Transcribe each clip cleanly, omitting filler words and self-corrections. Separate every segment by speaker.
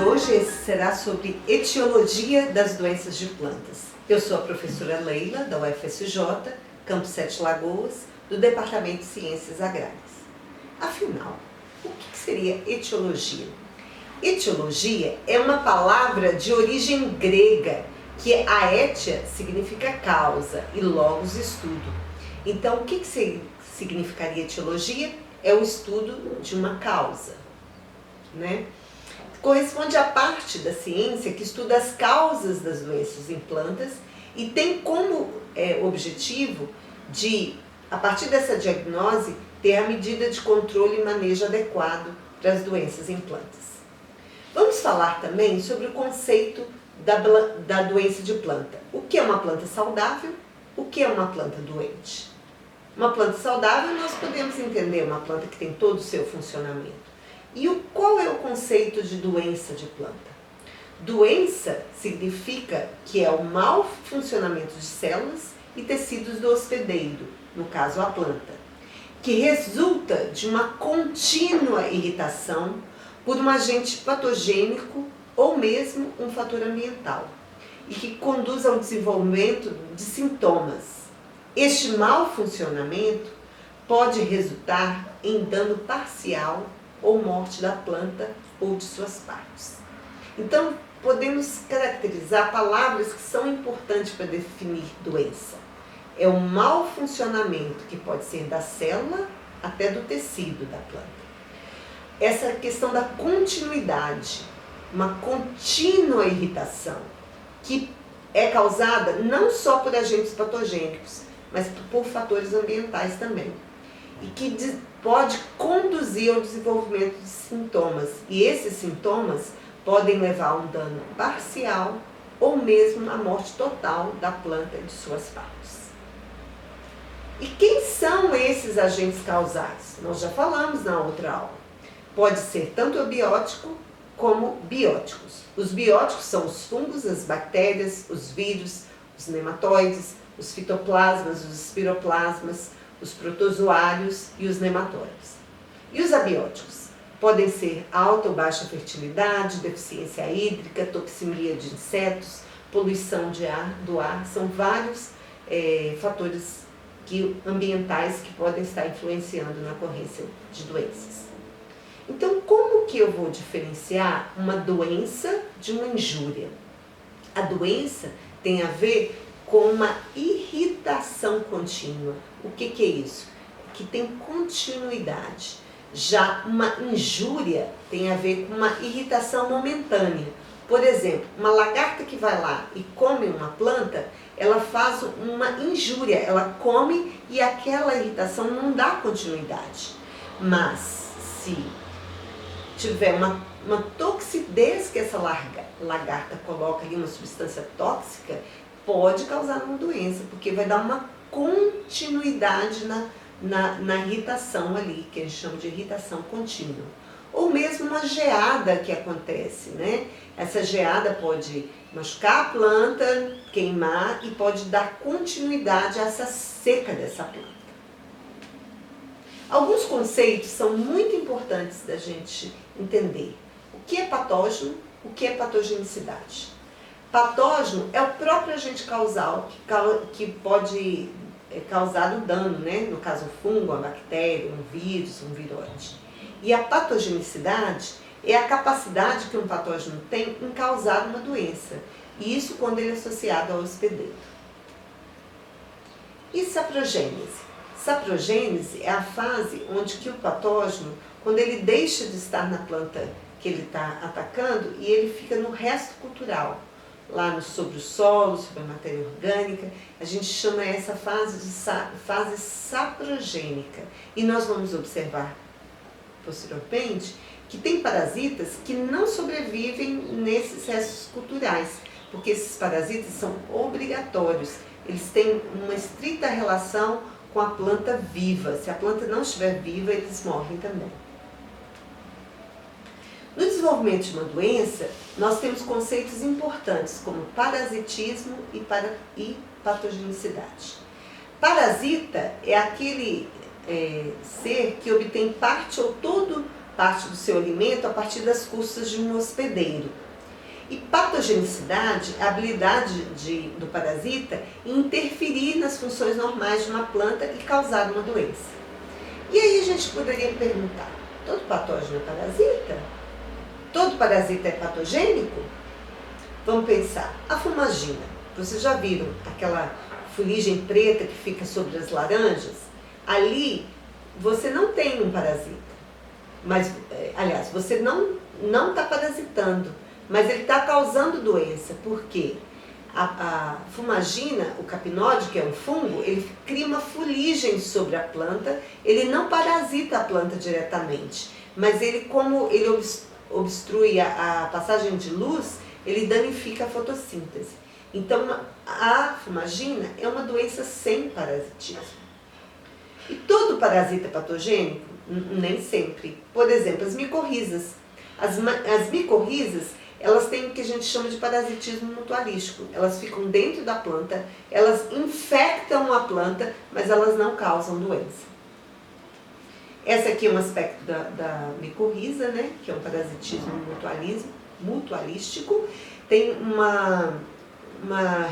Speaker 1: hoje será sobre etiologia das doenças de plantas. Eu sou a professora Leila, da UFSJ, Campus Sete Lagoas, do Departamento de Ciências Agrárias. Afinal, o que seria etiologia? Etiologia é uma palavra de origem grega, que a etia significa causa e logos estudo. Então, o que significaria etiologia? É o estudo de uma causa, né? Corresponde à parte da ciência que estuda as causas das doenças em plantas e tem como objetivo de, a partir dessa diagnose, ter a medida de controle e manejo adequado para as doenças em plantas. Vamos falar também sobre o conceito da doença de planta. O que é uma planta saudável? O que é uma planta doente? Uma planta saudável nós podemos entender uma planta que tem todo o seu funcionamento. E qual é o conceito de doença de planta? Doença significa que é o mau funcionamento de células e tecidos do hospedeiro, no caso a planta, que resulta de uma contínua irritação por um agente patogênico ou mesmo um fator ambiental, e que conduz ao desenvolvimento de sintomas. Este mau funcionamento pode resultar em dano parcial ou morte da planta ou de suas partes. Então, podemos caracterizar palavras que são importantes para definir doença. É o mau funcionamento, que pode ser da célula até do tecido da planta. Essa questão da continuidade, uma contínua irritação, que é causada não só por agentes patogênicos, mas por fatores ambientais também, e que pode conduzir ao desenvolvimento de sintomas. E esses sintomas podem levar a um dano parcial ou mesmo a morte total da planta e de suas partes. E quem são esses agentes causais? Nós já falamos na outra aula. Pode ser tanto abiótico como bióticos. Os bióticos são os fungos, as bactérias, os vírus, os nematóides, os fitoplasmas, os espiroplasmas, os protozoários e os nematóides. E os abióticos? Podem ser alta ou baixa fertilidade, deficiência hídrica, toxemia de insetos, poluição do ar. São vários fatores ambientais que podem estar influenciando na ocorrência de doenças. Então, como que eu vou diferenciar uma doença de uma injúria? A doença tem a ver com uma irritação contínua. O que é isso? Que tem continuidade. Já uma injúria tem a ver com uma irritação momentânea. Por exemplo, uma lagarta que vai lá e come uma planta, ela faz uma injúria, ela come e aquela irritação não dá continuidade. Mas se tiver uma toxidez que essa lagarta coloca ali, uma substância tóxica, pode causar uma doença, porque vai dar uma continuidade na irritação ali, que a gente chama de irritação contínua. Ou mesmo uma geada que acontece, né? Essa geada pode machucar a planta, queimar e pode dar continuidade a essa seca dessa planta. Alguns conceitos são muito importantes da gente entender. O que é patógeno? O que é patogenicidade? Patógeno é o próprio agente causal que pode causar o dano, né? No caso, o fungo, a bactéria, um vírus, um viroide. E a patogenicidade é a capacidade que um patógeno tem em causar uma doença. E isso quando ele é associado ao hospedeiro. E saprogênese? Saprogênese é a fase onde que o patógeno, quando ele deixa de estar na planta que ele está atacando e ele fica no resto cultural, lá sobre o solo, sobre a matéria orgânica, a gente chama essa fase de fase saprogênica. E nós vamos observar posteriormente que tem parasitas que não sobrevivem nesses restos culturais, porque esses parasitas são obrigatórios, eles têm uma estrita relação com a planta viva. Se a planta não estiver viva, eles morrem também. No desenvolvimento de uma doença, nós temos conceitos importantes como parasitismo e patogenicidade. Parasita é aquele ser que obtém parte ou todo parte do seu alimento a partir das custas de um hospedeiro. E patogenicidade é a habilidade do parasita em interferir nas funções normais de uma planta e causar uma doença. E aí a gente poderia perguntar, todo patógeno é parasita? Todo parasita é patogênico? Vamos pensar, a fumagina. Vocês já viram aquela fuligem preta que fica sobre as laranjas? Ali você não tem um parasita. Mas, aliás, você não está parasitando, mas ele está causando doença. Por quê? A fumagina, o capinóide, que é um fungo, ele cria uma fuligem sobre a planta, ele não parasita a planta diretamente, mas ele, como ele obstrui a passagem de luz, ele danifica a fotossíntese. Então, a fumagina é uma doença sem parasitismo. E todo parasita é patogênico? Nem sempre. Por exemplo, as micorrizas. As micorrizas, elas têm o que a gente chama de parasitismo mutualístico. Elas ficam dentro da planta, elas infectam a planta, mas elas não causam doença. Esse aqui é um aspecto da micorriza, né? Que é um parasitismo mutualístico. Tem uma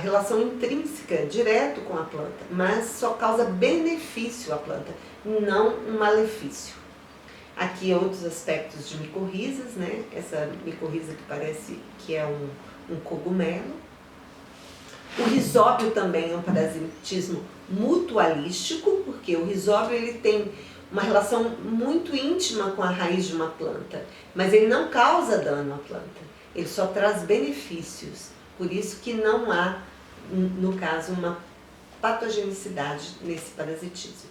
Speaker 1: relação intrínseca, direto com a planta, mas só causa benefício à planta, não um malefício. Aqui outros aspectos de micorrizas, né? Essa micorriza que parece que é um cogumelo. O risóbio também é um parasitismo mutualístico, porque o risóbio ele tem uma relação muito íntima com a raiz de uma planta, mas ele não causa dano à planta, ele só traz benefícios. Por isso que não há, no caso, uma patogenicidade nesse parasitismo.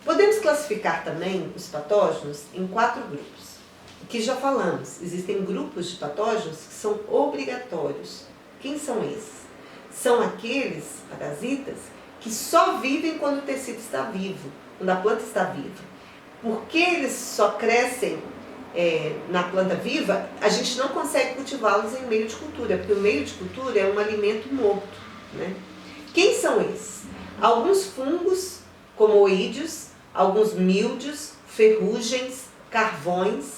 Speaker 1: Podemos classificar também os patógenos em 4 grupos. O que já falamos, existem grupos de patógenos que são obrigatórios. Quem são esses? São aqueles parasitas que só vivem quando o tecido está vivo, quando a planta está viva. Porque eles só crescem na planta viva, a gente não consegue cultivá-los em meio de cultura, porque o meio de cultura é um alimento morto, né? Quem são esses? Alguns fungos, como oídios, alguns míldios, ferrugens, carvões,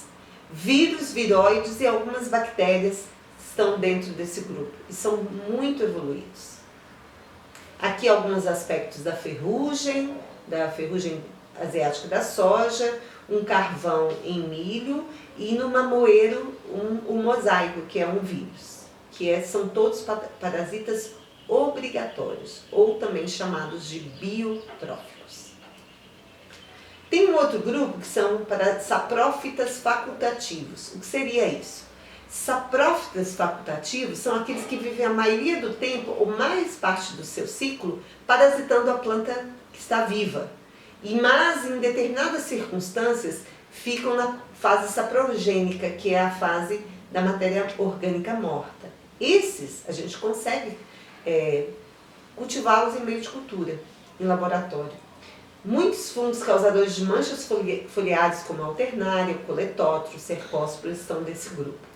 Speaker 1: vírus, viróides e algumas bactérias estão dentro desse grupo e são muito evoluídos. Aqui alguns aspectos da ferrugem asiática da soja, um carvão em milho e no mamoeiro um mosaico, que é um vírus, são todos parasitas obrigatórios, ou também chamados de biotróficos. Tem um outro grupo que são saprófitas facultativos. O que seria isso? Saprófitas facultativos são aqueles que vivem a maioria do tempo, ou mais parte do seu ciclo, parasitando a planta que está viva. Mas em determinadas circunstâncias ficam na fase saprogênica, que é a fase da matéria orgânica morta. Esses a gente consegue cultivá-los em meio de cultura, em laboratório. Muitos fungos causadores de manchas foliares, como a alternária, o coletótero, o cercósporo, estão desse grupo.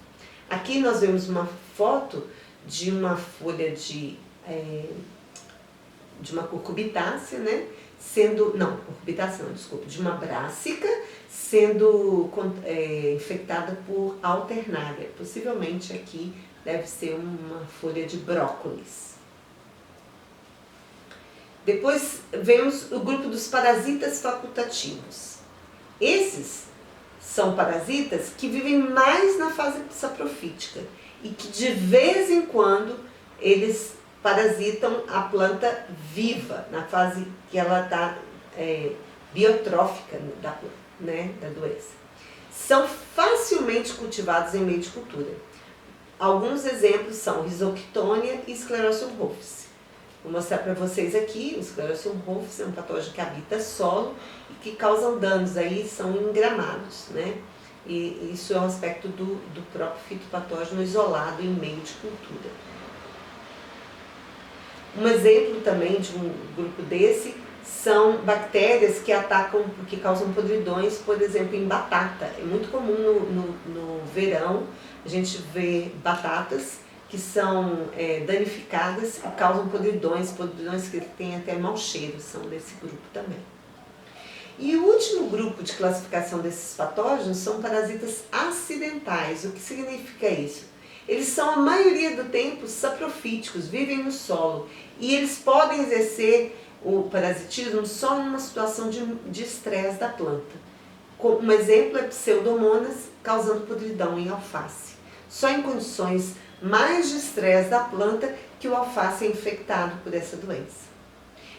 Speaker 1: Aqui nós vemos uma foto de uma folha de uma cucurbitácea, né? De uma brássica, sendo infectada por alternária. Possivelmente aqui deve ser uma folha de brócolis. Depois vemos o grupo dos parasitas facultativos. Esses são parasitas que vivem mais na fase saprofítica e que de vez em quando eles parasitam a planta viva, na fase que ela está biotrófica da doença. São facilmente cultivados em meio de cultura. Alguns exemplos são Rhizoctonia e Sclerotium rufus. Vou mostrar para vocês aqui, o Sclerotium rufus é um patógeno que habita solo e que causam danos, aí são em gramados, né? E isso é um aspecto do próprio fitopatógeno isolado em meio de cultura. Um exemplo também de um grupo desse são bactérias que que causam podridões, por exemplo, em batata. É muito comum no verão a gente ver batatas que são danificadas e causam podridões que têm até mau cheiro, são desse grupo também. E o último grupo de classificação desses patógenos são parasitas acidentais. O que significa isso? Eles são, a maioria do tempo, saprofíticos, vivem no solo e eles podem exercer o parasitismo só numa situação de estresse da planta. Um exemplo é Pseudomonas causando podridão em alface. Só em condições mais de estresse da planta que o alface é infectado por essa doença.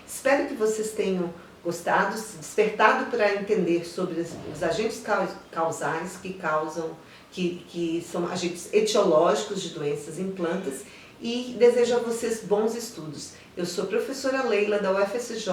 Speaker 1: Espero que vocês tenham gostado, se despertado para entender sobre os agentes causais que são agentes etiológicos de doenças em plantas, e desejo a vocês bons estudos. Eu sou a professora Leila da UFSJ.